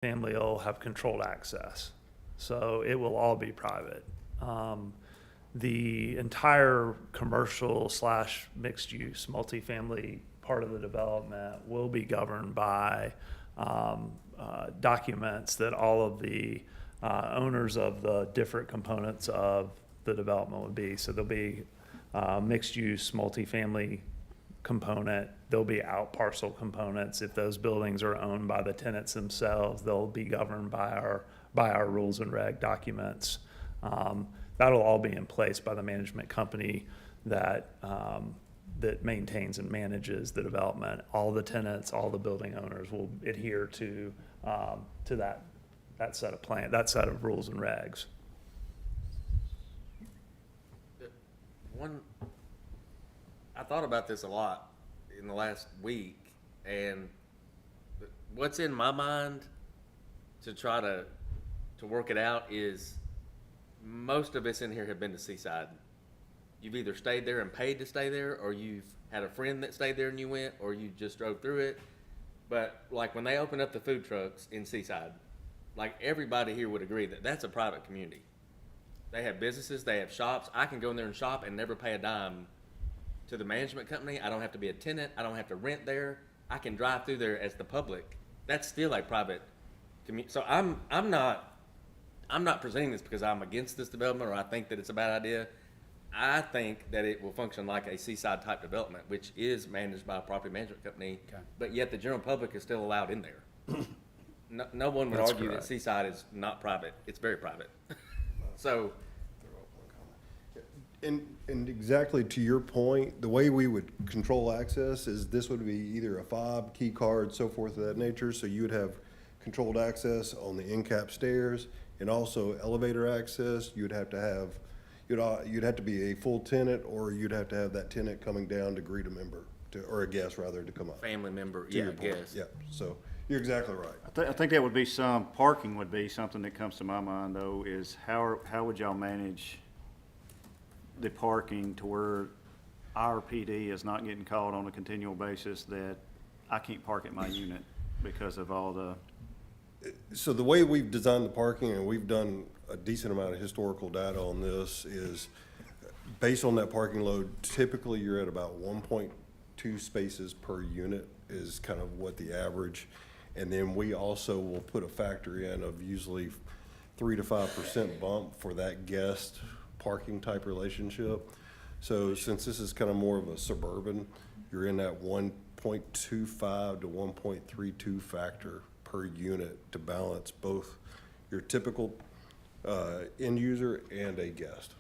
family will have controlled access. So it will all be private. The entire commercial / mixed use multifamily part of the development will be governed by documents that all of the owners of the different components of the development would be. So there'll be mixed use multifamily component, there'll be out parcel components. If those buildings are owned by the tenants themselves, they'll be governed by our rules and reg documents. That'll all be in place by the management company that maintains and manages the development. All the tenants, all the building owners will adhere to that set of rules and regs. I thought about this a lot in the last week, and what's in my mind to try to work it out is most of us in here have been to Seaside. You've either stayed there and paid to stay there, or you've had a friend that stayed there and you went, or you just drove through it. But like when they opened up the food trucks in Seaside, like everybody here would agree that that's a private community. They have businesses, they have shops. I can go in there and shop and never pay a dime to the management company. I don't have to be a tenant. I don't have to rent there. I can drive through there as the public. That's still a private community. So I'm not presenting this because I'm against this development or I think that it's a bad idea. I think that it will function like a Seaside type development, which is managed by a property management company, but yet the general public is still allowed in there. No one would argue that Seaside is not private. It's very private. So. And exactly to your point, the way we would control access is this would be either a fob, key card, so forth of that nature. So you would have controlled access on the end cap stairs and also elevator access. You'd have to be a full tenant, or you'd have to have that tenant coming down to greet a member or a guest rather to come up. Family member, yeah, guest. Yeah, so you're exactly right. I think that would be parking would be something that comes to my mind though, is how would y'all manage the parking to where our PD is not getting called on a continual basis that I can't park at my unit because of all the. So the way we've designed the parking, and we've done a decent amount of historical data on this, is based on that parking load, typically you're at about 1.2 spaces per unit is kind of what the average. And then we also will put a factor in of usually 3 to 5% bump for that guest parking type relationship. So since this is kind of more of a suburban, you're in that 1.25 to 1.32 factor per unit to balance both your typical end user and a guest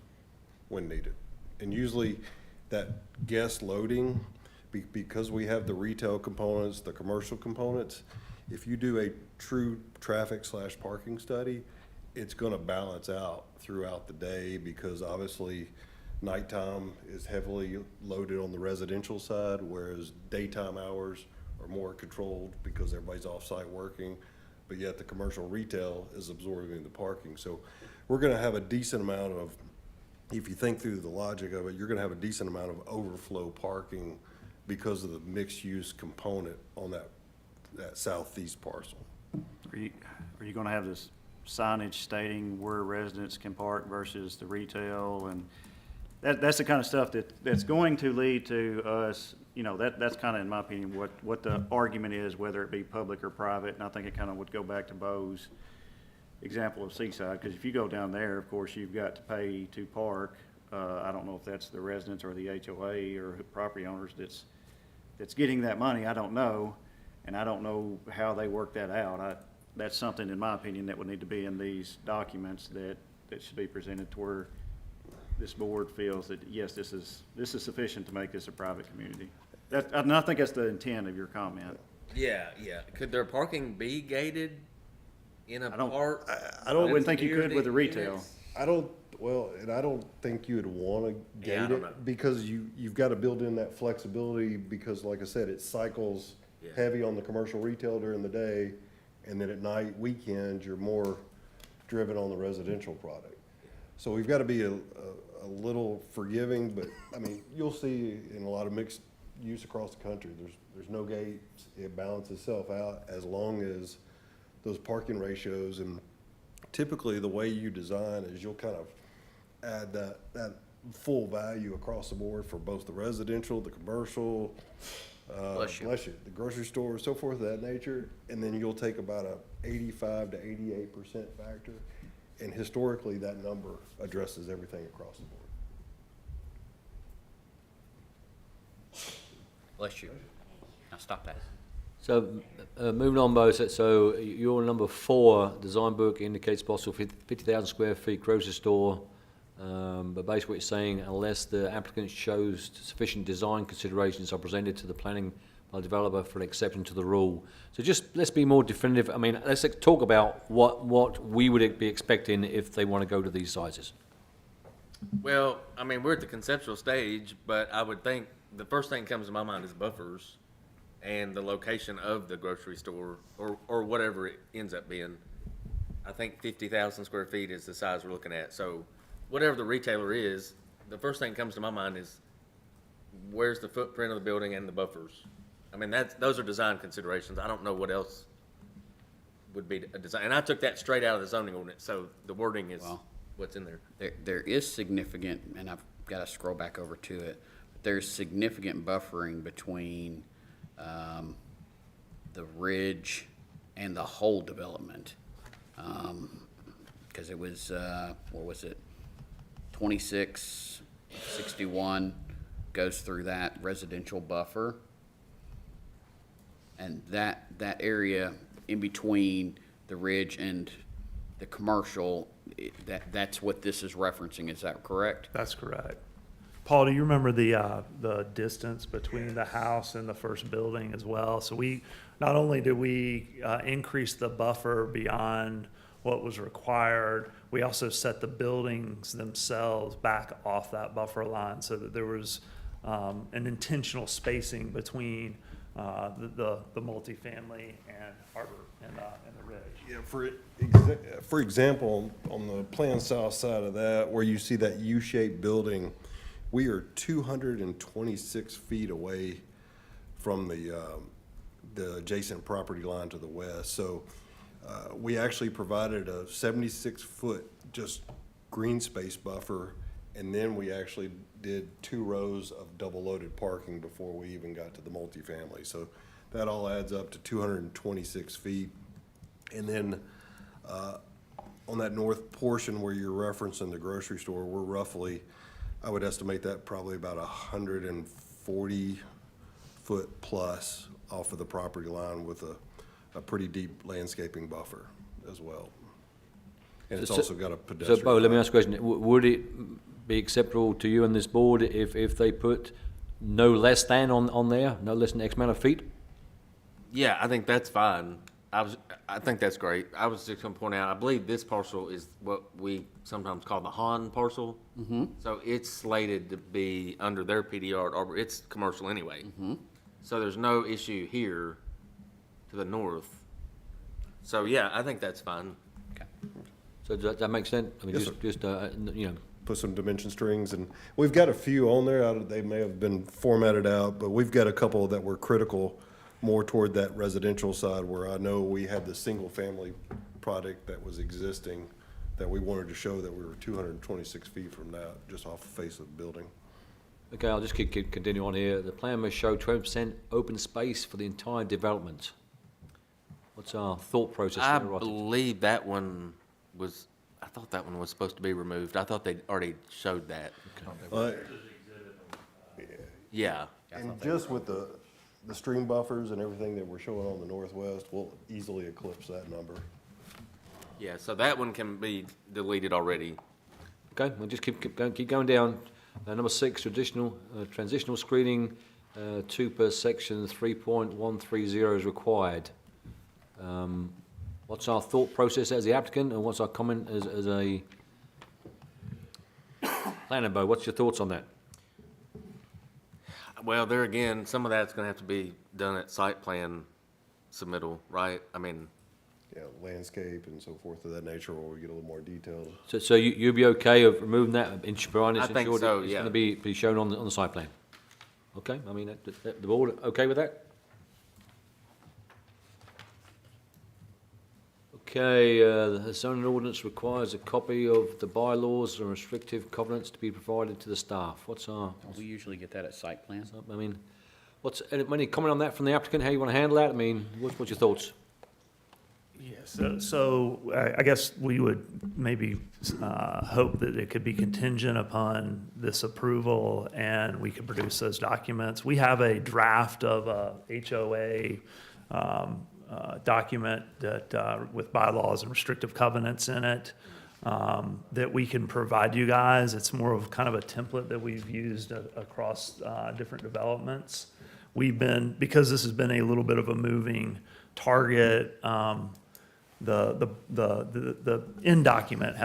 when needed. And usually that guest loading, because we have the retail components, the commercial components, if you do a true traffic / parking study, it's going to balance out throughout the day, because obviously nighttime is heavily loaded on the residential side, whereas daytime hours are more controlled because everybody's off-site working, but yet the commercial retail is absorbing the parking. So we're going to have a decent amount of, if you think through the logic of it, you're going to have a decent amount of overflow parking because of the mixed use component on that southeast parcel. Are you going to have this signage stating where residents can park versus the retail, and that's the kind of stuff that's going to lead to us, that's kind of, in my opinion, what the argument is, whether it be public or private. And I think it kind of would go back to Bo's example of Seaside, because if you go down there, of course, you've got to pay to park. I don't know if that's the residents or the HOA or property owners that's getting that money. I don't know, and I don't know how they work that out. That's something, in my opinion, that would need to be in these documents that should be presented to where this board feels that, yes, this is sufficient to make this a private community. And I think that's the intent of your comment. Yeah. Could their parking be gated in a park? I wouldn't think you could with the retail. I don't think you would want to gate it, because you've got to build in that flexibility, because like I said, it cycles heavy on the commercial retail during the day, and then at night, weekends, you're more driven on the residential product. So we've got to be a little forgiving, but I mean, you'll see in a lot of mixed use across the country, there's no gates. It balances itself out as long as those parking ratios. And typically, the way you design is you'll kind of add that full value across the board for both the residential, the commercial, Bless you. the grocery store, so forth of that nature. And then you'll take about a 85 to 88% factor. And historically, that number addresses everything across the board. Bless you. Now stop that. So, moving on, Bo, so your number 4 design book indicates possible 50,000 square feet grocery store, but basically what you're saying, unless the applicant shows sufficient design considerations are presented to the planning by the developer for an exception to the rule. So just, let's be more definitive. I mean, let's talk about what we would be expecting if they want to go to these sizes. Well, I mean, we're at the conceptual stage, but I would think the first thing that comes to my mind is buffers and the location of the grocery store or whatever it ends up being. I think 50,000 square feet is the size we're looking at. So whatever the retailer is, the first thing that comes to my mind is where's the footprint of the building and the buffers? I mean, those are design considerations. I don't know what else would be a design. And I took that straight out of the zoning ordinance, so the wording is Well, what's in there. There is significant, and I've got to scroll back over to it, but there's significant buffering between the ridge and the whole development. Because it was, what was it, 2661 goes through that residential buffer. And that area in between the ridge and the commercial, that's what this is referencing, is that correct? That's correct. Paul, do you remember the distance between the house and the first building as well? So not only did we increase the buffer beyond what was required, we also set the buildings themselves back off that buffer line so that there was an intentional spacing between the multifamily and Harbor and the Ridge. Yeah, for example, on the plan south side of that, where you see that U-shaped building, we are 226 feet away from the adjacent property line to the west. So we actually provided a 76-foot just green space buffer, and then we actually did 2 rows of double-loaded parking before we even got to the multifamily. So that all adds up to 226 feet. And then on that north portion where you're referencing the grocery store, we're roughly, I would estimate that probably about 140 foot plus off of the property line with a pretty deep landscaping buffer as well. And it's also got a pedestrian. So, Bo, let me ask a question. Would it be acceptable to you and this board if they put no less than on there, no less than X amount of feet? Yeah, I think that's fine. I think that's great. I was just gonna point out, I believe this parcel is what we sometimes call the Han parcel. Mm-hmm. So it's slated to be under their PDR, or it's commercial anyway. Mm-hmm. So there's no issue here to the north. So yeah, I think that's fine. Okay. So does that make sense? I mean, Yes, just you know, Put some dimension strings, and we've got a few on there. They may have been formatted out, but we've got a couple that were critical more toward that residential side, where I know we had the single-family product that was existing that we wanted to show that we were 226 feet from that, just off the face of the building. okay, I'll just continue on here. The plan must show 20% open space for the entire development. What's our thought process I there, Roger? believe that one was, I thought that one was supposed to be removed. I thought they already showed that. Yeah. And just with the stream buffers and everything that we're showing on the northwest, we'll easily eclipse that number. Yeah, so that one can be deleted already. Okay, we'll just keep going down. Number 6, transitional screening, 2 per section, 3.130 is required. What's our thought process as the applicant, and what's our comment as a planner, Bo? What's your thoughts on that? Well, there again, some of that's gonna have to be done at site plan submittal, right? I mean, Yeah, landscape and so forth of that nature, where we get a little more detailed. So you'd be okay of removing that, providing it's I think ensured so, it's yeah. gonna be shown on the site plan? Okay, I mean, the board okay with that? Okay, the zoning ordinance requires a copy of the bylaws and restrictive covenants to be provided to the staff. What's our, We usually get that at site plan. I mean, any comment on that from the applicant, how you want to handle that? I mean, what's your thoughts? Yes, so I guess we would maybe hope that it could be contingent upon this approval and we could produce those documents. We have a draft of a HOA document that, with bylaws and restrictive covenants in it, that we can provide you guys. It's more of kind of a template that we've used across different developments. Because this has been a little bit of a moving target, the end document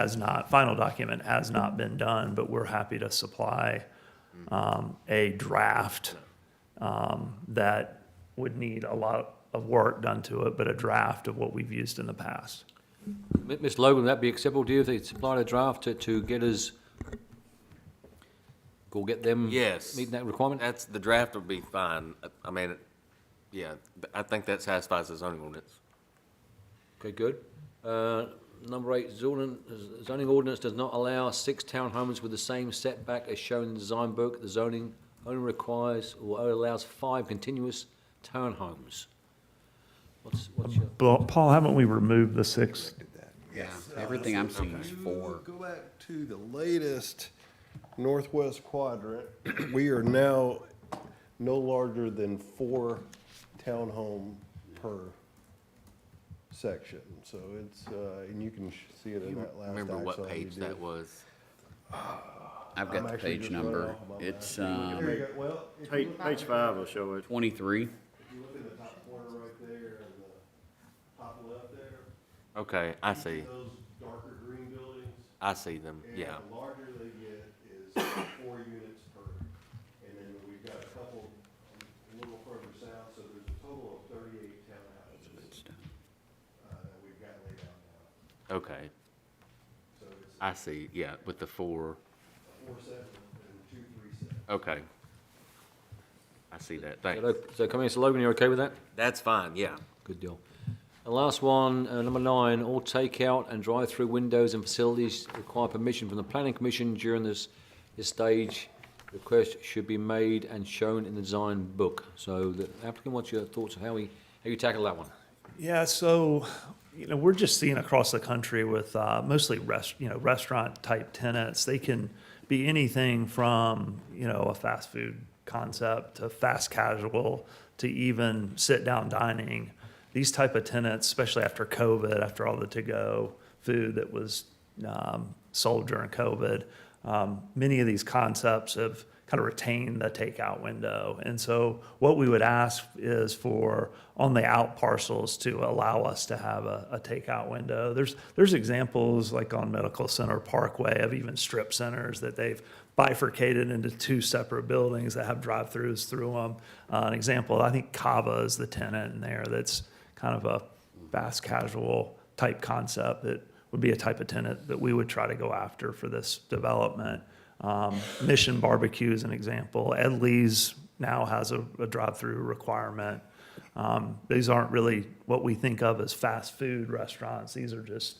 final document has not been done, but we're happy to supply a draft that would need a lot of work done to it, but a draft of what we've used in the past. Ms. Logan, would that be acceptable to you if they supplied a draft to get us, go get them? Yes. Meeting that requirement? The draft would be fine. I mean, yeah, I think that satisfies the zoning ordinance. Okay, good. Number 8, zoning ordinance does not allow 6 townhomes with the same setback as shown in the design book. The zoning only requires or allows 5 continuous townhomes. What's your? Paul, haven't we removed the 6? Yeah, everything I'm seeing is 4. Go back to the latest northwest quadrant. We are now no larger than 4 townhome per section. So it's, and you can see it in that last Remember what axon page you did. that was? I've got I'm the actually page just running number. off of my It's map. There you go. Well, if you look- Page 5 will show it. 23. if you look in the top corner right there and the top left there. Okay, I see. Those darker green buildings. I see them, And yeah. the larger they get is 4 units per. And then we've got a couple a little further south, so there's a total of 38 townhouses that we've got laid out now. Okay, So it's I see, yeah, with the 4, 4-7 and 2-3-7. okay. I see that, thanks. So come in, Mr. Logan, you okay with that? That's fine, yeah. Good deal. The last one, number 9, all takeout and drive-through windows and facilities require permission from the planning commission during this stage. Request should be made and shown in the design book. So the applicant, what's your thoughts on how you tackle that one? Yeah, so, we're just seeing across the country with mostly restaurant-type tenants. They can be anything from, a fast food concept to fast casual to even sit-down dining. These type of tenants, especially after COVID, after all the to-go food that was sold during COVID, many of these concepts have kind of retained the takeout window. And so what we would ask is for on the out parcels to allow us to have a takeout window. There's examples like on Medical Center Parkway of even strip centers that they've bifurcated into 2 separate buildings that have drive-throughs through them. An example, I think Cava is the tenant in there that's kind of a fast casual type concept that would be a type of tenant that we would try to go after for this development. Mission Barbecue is an example. Ed Lee's now has a drive-through requirement. These aren't really what we think of as fast food restaurants. These are just,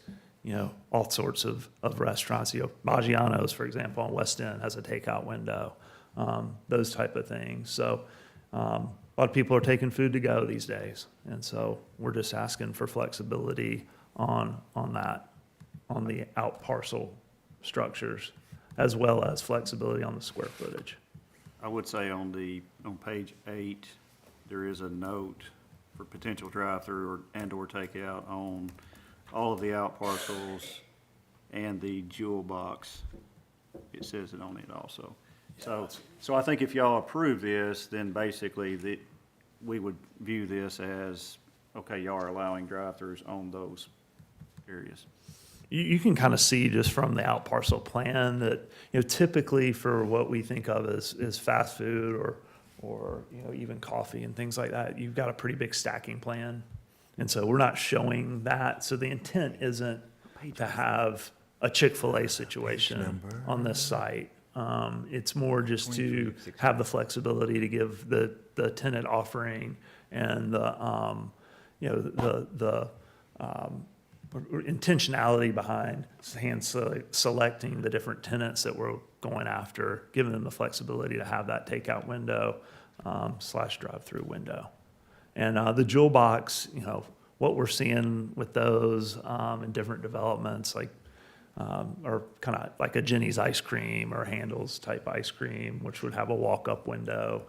all sorts of restaurants. Maggiano's, for example, on West End has a takeout window, those type of things. So a lot of people are taking food to go these days. And so we're just asking for flexibility on that, on the out parcel structures, as well as flexibility on the square footage. I would say on page 8, there is a note for potential drive-through and/or takeout on all of the out parcels and the jewel box. It says it on it also. So I think if y'all approve this, then basically we would view this as, okay, y'all are allowing drive-throughs on those areas. You can kind of see just from the out parcel plan that, typically for what we think of as fast food or even coffee and things like that, you've got a pretty big stacking plan. And so we're not showing that. So the intent isn't to have a Chick-fil-A situation on this site. It's more just to have the flexibility to give the tenant offering and the intentionality behind selecting the different tenants that we're going after, giving them the flexibility to have that takeout window slash drive-through window. And the jewel box, you know, what we're seeing with those in different developments, like, or kind of like a Jenny's ice cream or Handel's type ice cream, which would have a walk-up window.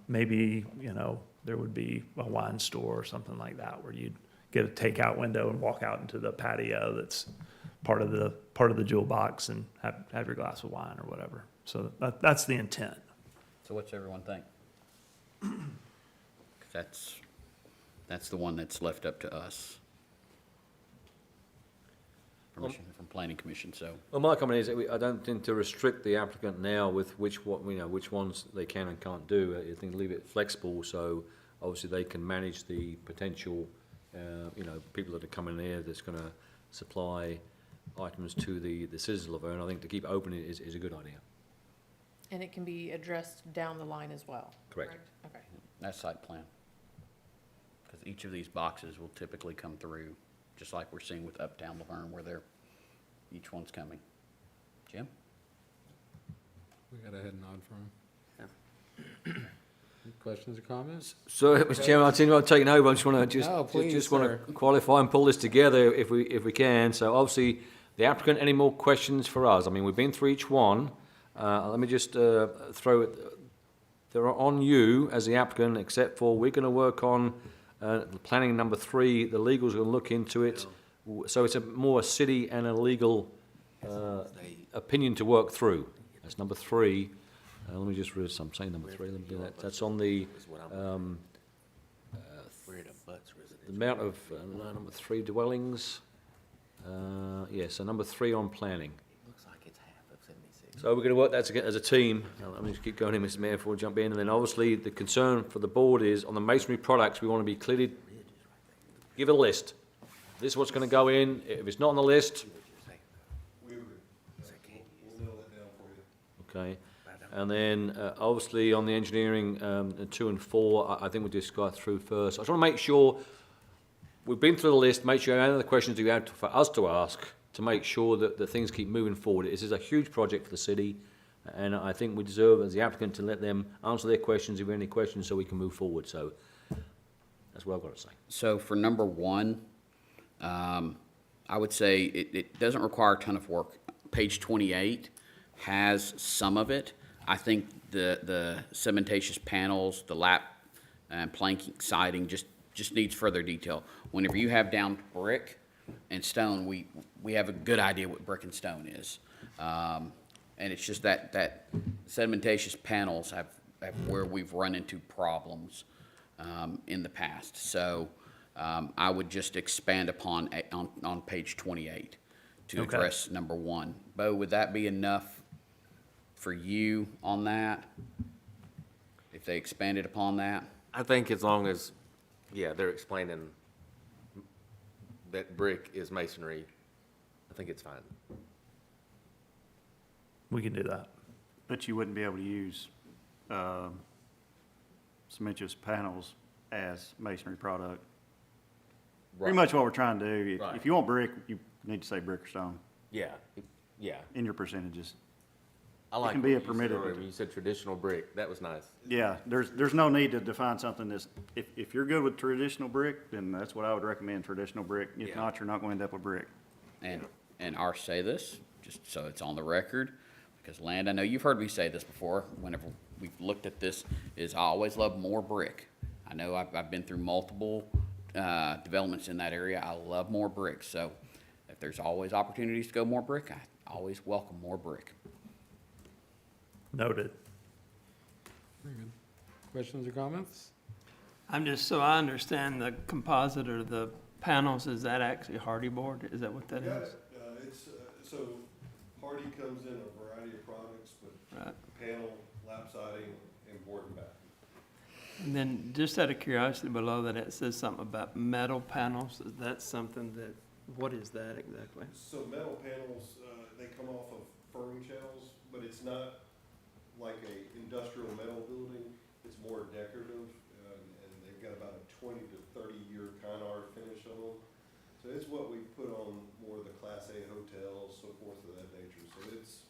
Maybe, you know, there would be a wine store or something like that where you'd get a takeout window and walk out into the patio that's part of the jewel box and have your glass of wine or whatever. So that's the intent. So what's everyone think? 'Cause that's the one that's left up to us. Permission from planning commission, so. Well, my comment is, that I don't think to restrict the applicant now with which ones they can and can't do. I think leave it flexible, so obviously they can manage the potential, people that are coming there that's gonna supply items to the citizens of LaVergne. I think to keep it open is a good idea. And it can be addressed down the line as well? Correct. Okay. That's site plan. Because each of these boxes will typically come through, just like we're seeing with Uptown LaVergne, where each one's coming. Jim? We got a head nod from him. Any questions or comments? So, Mr. Chairman, I'm taking over. I just want to No, please, just want sir. to qualify and pull this together if we can. So, obviously, the applicant. Any more questions for us? I mean, we've been through each one. Let me just throw it. They're on you as the applicant, except for we're going to work on planning number 3. The legals are going to look into it. So it's more a city and a legal opinion to work through. That's number 3. Let me just read some. Saying number 3. Let me do that. That's on the amount of number 3 dwellings. So number 3 on planning. Looks like it's half of 76. So we're going to work that as a team. Let me just keep going here, Mr. Mayor, before we jump in. And then obviously the concern for the board is on the masonry products, we want to be clearly, give a list. This is what's going to go in. If it's not on the list, We'll nail that down for you. okay. And then obviously on the engineering, 2 and 4, I think we just got through first. I just want to make sure we've been through the list, make sure any other questions you have for us to ask to make sure that things keep moving forward. This is a huge project for the city, and I think we deserve, as the applicant, to let them answer their questions if there are any questions so we can move forward. So that's what I've got to say. So for number 1, I would say it doesn't require a ton of work. Page 28 has some of it. I think the cementatious panels, the lap and planking siding just needs further detail. Whenever you have down brick and stone, we have a good idea what brick and stone is. And it's just that cementatious panels have where we've run into problems in the past. So I would just expand upon on page 28 to Okay. address number 1. Bo, would that be enough for you on that? If they expanded upon that? I think as long as, they're explaining that brick is masonry, I think it's fine. We can do that. But you wouldn't be able to use cementous panels as masonry product. Pretty much what we're trying to do. Right. If you want brick, you need to say brick or stone Yeah. in your percentages. I like can what be a you said permitted- earlier when you said traditional brick. That was nice. Yeah, there's no need to define something that's, if you're good with traditional brick, then that's what I would recommend, traditional brick. If Yeah. not, you're not going to end up with brick. And I'll say this, just so it's on the record, because Land, I know you've heard me say this before, whenever we've looked at this, is I always love more brick. I know I've been through multiple developments in that area. I love more brick, so if there's always opportunities to go more brick, I always welcome more brick. Noted. Very good. Questions or comments? I'm just, so I understand the composite or the panels, is that actually hardy board? Is that what that Yeah, is? it's, so Hardy comes in a variety of products, but Right. panel, lap siding, and board and batten. And then just out of curiosity, below that, it says something about metal panels. Is that something that, what is that exactly? So metal panels, they come off of firming channels, but it's not like a industrial metal building. It's more decorative, and they've got about a 20 to 30 year con art finish on them. So it's what we put on more of the Class A hotels, so forth of that nature. So it's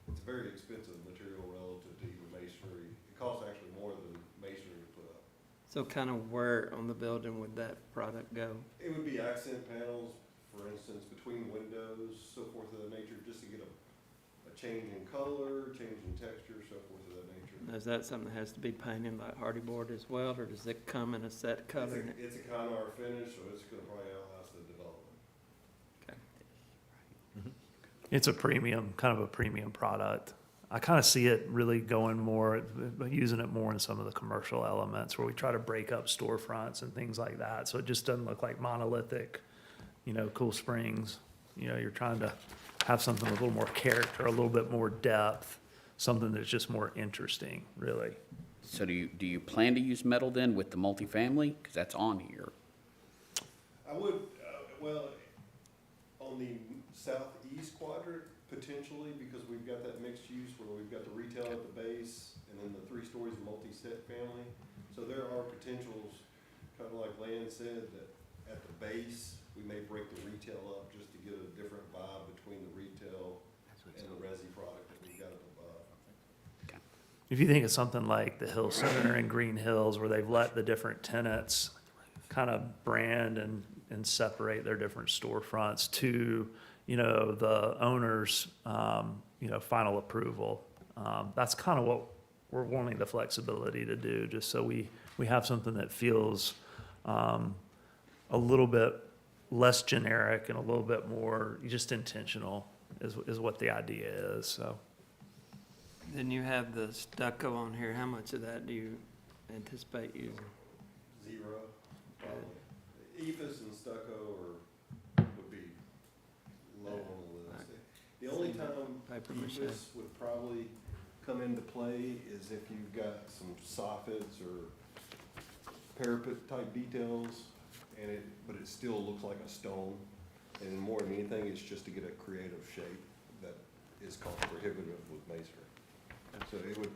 a very expensive material relative to even masonry. It costs actually more than masonry to put up. So kind of where on the building would that product go? It would be accent panels, for instance, between windows, so forth of that nature, just to get a change in color, change in texture, so forth of that nature. Is that something that has to be painted like hardy board as well, or does it come in a set color? It's a Con-R finish, so it's gonna probably outlast the development. Okay. It's a premium, kind of a premium product. I kind of see it really going more, using it more in some of the commercial elements where we try to break up storefronts and things like that. So it just doesn't look like monolithic, Cool Springs. You're trying to have something with a little more character, a little bit more depth, something that's just more interesting, really. So do you plan to use metal then with the multifamily? Because that's on here. I would, well, on the southeast quadrant, potentially, because we've got that mixed use where we've got the retail at the base and then the 3 stories of multi-set family. So there are potentials, kind of like Lan said, that at the base, we may break the retail up just to get a different vibe between the retail and the resi product that we've got up above. If you think of something like the Hill Center in Green Hills where they've let the different tenants kind of brand and separate their different storefronts to, the owner's, final approval. That's kind of what we're wanting the flexibility to do, just so we have something that feels a little bit less generic and a little bit more just intentional is what the idea is, so. Then you have the stucco on here. How much of that do you anticipate using? 0, probably. Ephes and stucco would be low on the list. The only time Paper mache. Ephes would probably come into play is if you've got some soffits or parapet type details, but it still looks like a stone. And more than anything, it's just to get a creative shape that is cost prohibitive with masonry. So it would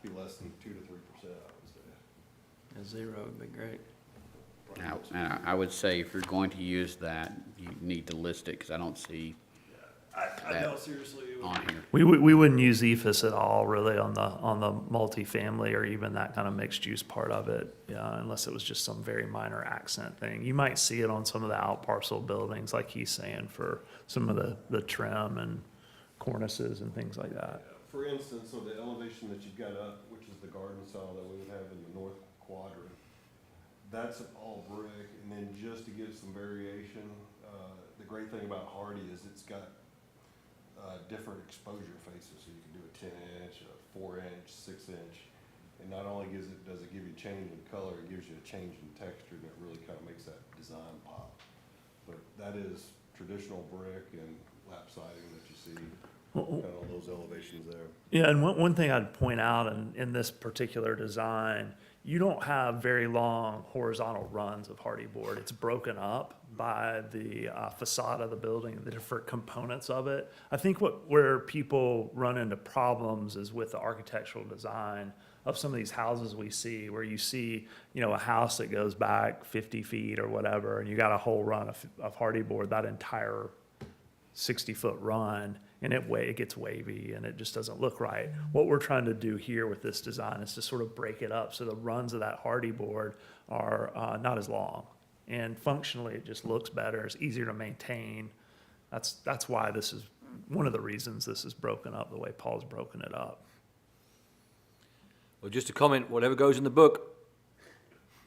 be less than 2 to 3%, I would say. A 0 would be great. Now, and I would say if you're going to use that, you need to list it, because I don't see I that know, seriously, it would on here. We wouldn't use ephes at all, really, on the multifamily or even that kind of mixed use part of it, unless it was just some very minor accent thing. You might see it on some of the out parcel buildings, like he's saying, for some of the trim and cornices and things like that. For instance, so the elevation that you've got up, which is the garden style that we would have in the north quadrant, that's all brick, and then just to give some variation, the great thing about Hardy is it's got different exposure faces, so you can do a 10-inch, a 4-inch, 6-inch, and not only does it give you a change in color, it gives you a change in texture, and it really kind of makes that design pop. But that is traditional brick and lap siding that you see. Kind of on those elevations there. Yeah, and one thing I'd point out in this particular design, you don't have very long horizontal runs of hardy board. It's broken up by the facade of the building, the different components of it. I think where people run into problems is with the architectural design of some of these houses we see, where you see, a house that goes back 50 feet or whatever, and you got a whole run of hardy board, that entire 60-foot run, and it gets wavy and it just doesn't look right. What we're trying to do here with this design is to sort of break it up so the runs of that hardy board are not as long, and functionally it just looks better. It's easier to maintain. That's why this is one of the reasons this is broken up the way Paul's broken it up. Well, just to comment, whatever goes in the book,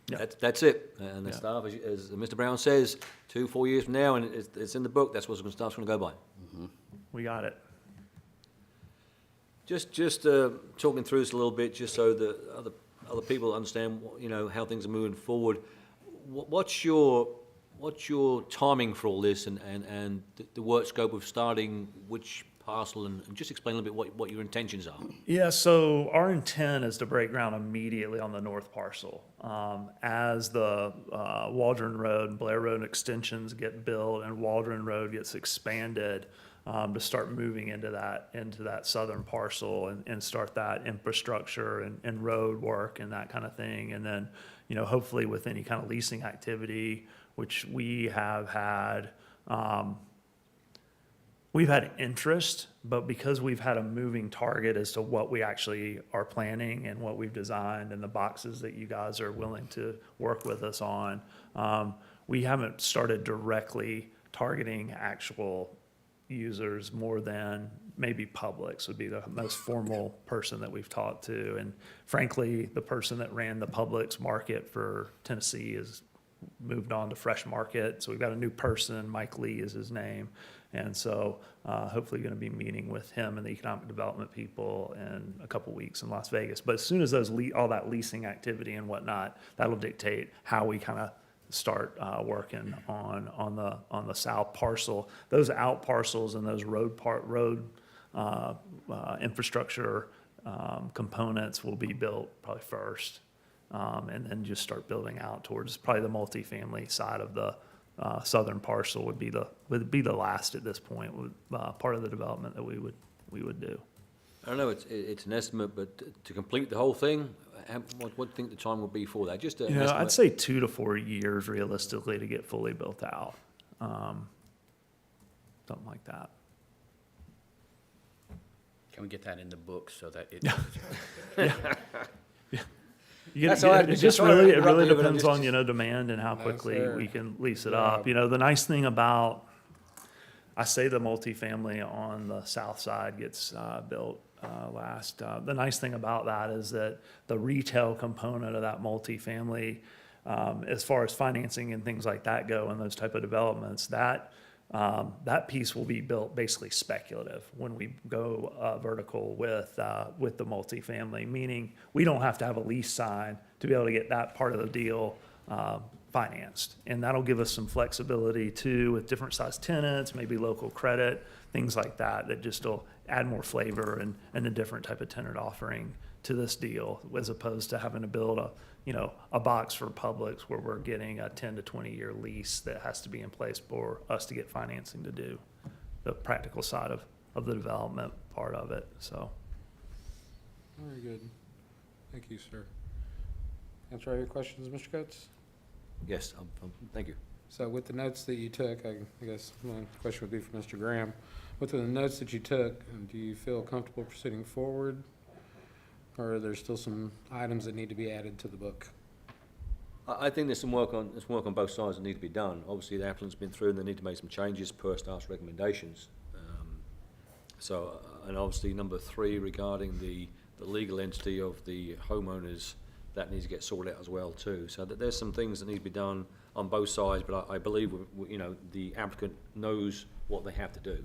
Yeah. that's it. And the Yeah. stuff, as Mr. Brown says, 2-4 years from now, and it's in the book, that's what stuff's gonna go by. We got it. Just talking through this a little bit, just so the other people understand, how things are moving forward. What's your timing for all this, and the work scope of starting which parcel, and just explain a little bit what your intentions are. Yeah, so our intent is to break ground immediately on the north parcel. As the Waldron Road and Blair Road extensions get built and Waldron Road gets expanded, to start moving into that southern parcel and start that infrastructure and road work and that kind of thing. And then, hopefully with any kind of leasing activity which we have had, we've had interest, but because we've had a moving target as to what we actually are planning and what we've designed and the boxes that you guys are willing to work with us on, we haven't started directly targeting actual users more than maybe Publix would be the most formal person that we've talked to. And frankly, the person that ran the Publix market for Tennessee has moved on to Fresh Market. So we've got a new person, Mike Lee is his name. And so hopefully going to be meeting with him and the economic development people in a couple weeks in Las Vegas. But as soon as those all that leasing activity and whatnot, that'll dictate how we kind of start working on the south parcel. Those out parcels and those road infrastructure components will be built probably first, and then just start building out towards probably the multifamily side of the southern parcel would be the last at this point, part of the development that we would do. I don't know, it's an estimate, but to complete the whole thing, what do you think the time will be for that? Just an estimate. I'd say 2 to 4 years realistically to get fully built out. Something like that. Can we get that in the book so that it? That's all right, It just just sorry to really, it interrupt really you, but I'm depends just- on, demand and how No, quickly sir. we can lease it Yeah. up. The nice thing about, I say the multifamily on the south side gets built last. The nice thing about that is that the retail component of that multifamily, as far as financing and things like that go and those type of developments, that piece will be built basically speculative when we go vertical with the multifamily, meaning we don't have to have a lease signed to be able to get that part of the deal financed. And that'll give us some flexibility too with different size tenants, maybe local credit, things like that, that just will add more flavor and a different type of tenant offering to this deal, as opposed to having to build a box for Publix where we're getting a 10 to 20 year lease that has to be in place for us to get financing to do the practical side of the development part of it, so. Very good. Thank you, sir. Answer all your questions, Mr. Coates? Yes, thank you. So with the notes that you took, I guess my question would be for Mr. Graham. With the notes that you took, do you feel comfortable proceeding forward? Or are there still some items that need to be added to the book? I think there's some work on both sides that need to be done. Obviously, the applicant's been through and they need to make some changes per staff's recommendations. And obviously, number 3, regarding the legal entity of the homeowners, that needs to get sorted out as well too. So that there's some things that need to be done on both sides, but I believe, the applicant knows what they have to do.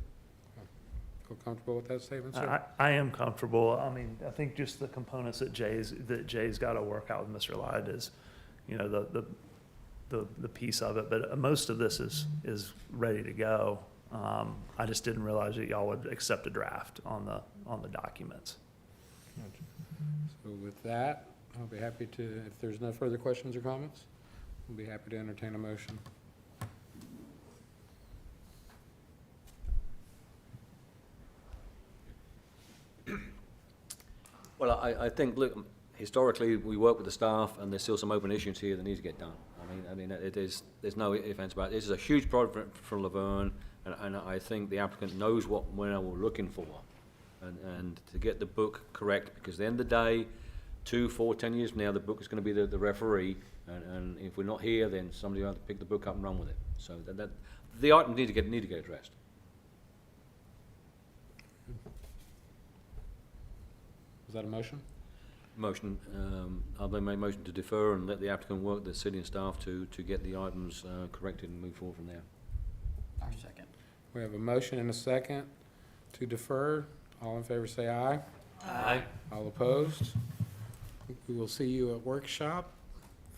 Feel comfortable with that statement, sir? I am comfortable. I mean, I think just the components that Jay's got to work out with Mr. Lyde is, the piece of it, but most of this is ready to go. I just didn't realize that y'all would accept a draft on the documents. So with that, I'll be happy to, if there's no further questions or comments, I'll be happy to entertain a motion. Well, I think, look, historically, we work with the staff, and there's still some open issues here that need to get done. There's no ifs, ands about it. This is a huge project for LaVergne, and I think the applicant knows what we're looking for. And to get the book correct, because at the end of the day, 2, 4, 10 years from now, the book is going to be the referee, and if we're not here, then somebody will have to pick the book up and run with it. So the items need to get addressed. Is that a motion? Motion, I'll then make a motion to defer and let the applicant work the city and staff to get the items corrected and move forward from there. Our second. We have a motion and a second to defer. All in favor say aye. Aye. All opposed? We will see you at workshop.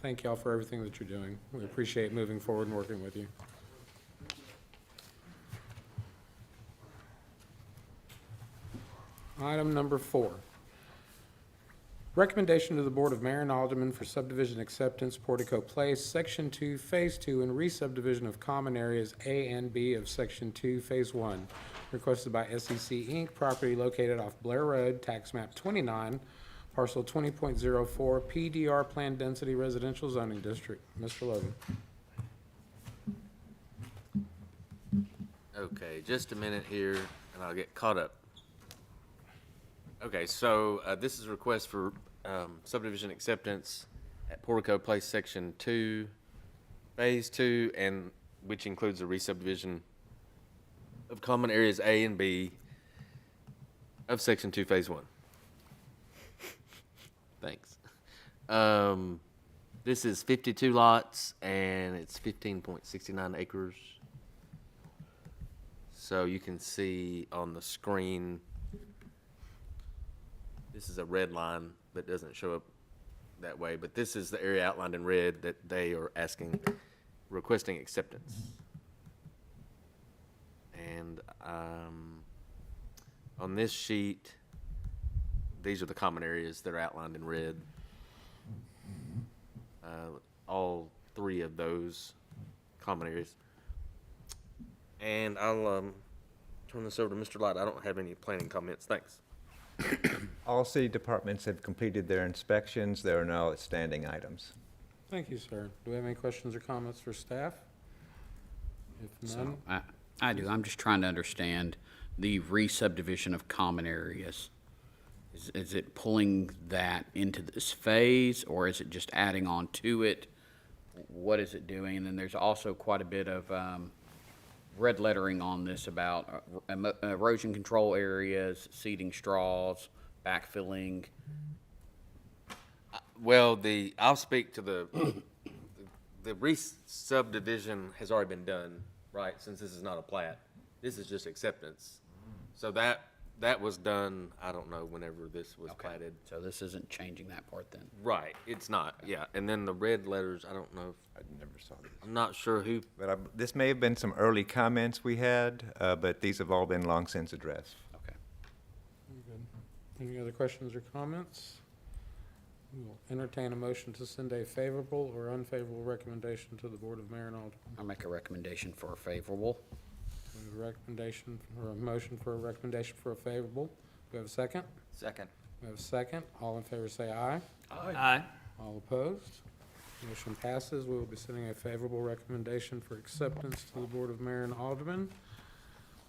Thank y'all for everything that you're doing. We appreciate moving forward and working with you. Item number 4. Recommendation to the Board of Mayor and Aldermen for subdivision acceptance, Portico Place, Section 2, Phase 2, and re-subdivision of common areas A and B of Section 2, Phase 1, requested by SEC Inc., property located off Blair Road, tax map 29, parcel 20.04, PDR Planned Density Residential Zoning District. Mr. Logan. Okay, just a minute here, and I'll get caught up. Okay, so this is a request for subdivision acceptance at Portico Place, Section 2, Phase 2, and which includes a re-subdivision of common areas A and B of Section 2, Phase 1. Thanks. This is 52 lots, and it's 15.69 acres. So you can see on the screen, this is a red line that doesn't show up that way, but this is the area outlined in red that they are requesting acceptance. And on this sheet, these are the common areas that are outlined in red. All three of those common areas. And I'll turn this over to Mr. Light. I don't have any planning comments. Thanks. All city departments have completed their inspections. There are no outstanding items. Thank you, sir. Do we have any questions or comments for staff? If none, So, I do. I'm just trying to understand the re-subdivision of common areas. Is it pulling that into this phase, or is it just adding on to it? What is it doing? And then there's also quite a bit of red lettering on this about erosion control areas, seeding straws, backfilling. Well, I'll speak to the re-subdivision has already been done, right? Since this is not a plat. This is just acceptance. So that was done, I don't know, whenever this was Okay. platted. So this isn't changing that part then? Right, it's not, yeah. And then the red letters, I don't know, I never saw this. I'm not sure who, But this may have been some early comments we had, but these have all been long since addressed. Okay. very good. Any other questions or comments? We will entertain a motion to send a favorable or unfavorable recommendation to the Board of Mayor and Aldermen. I'll make a recommendation for a favorable. We have a recommendation, or a motion for a recommendation for a favorable. Do we have a second? Second. We have a second. All in favor say aye. Aye. All opposed? Motion passes. We will be sending a favorable recommendation for acceptance to the Board of Mayor and Aldermen.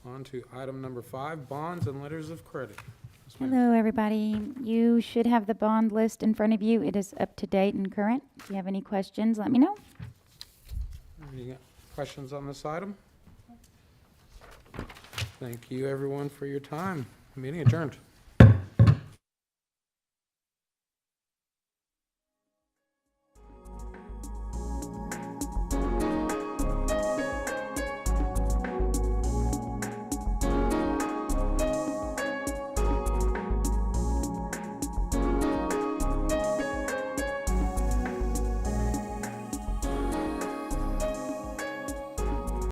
On to item number 5, bonds and letters of credit. Ms. Ma'am. Hello, everybody. You should have the bond list in front of you. It is up to date and current. If you have any questions, let me know. Any questions on this item? Thank you, everyone, for your time. Meeting adjourned.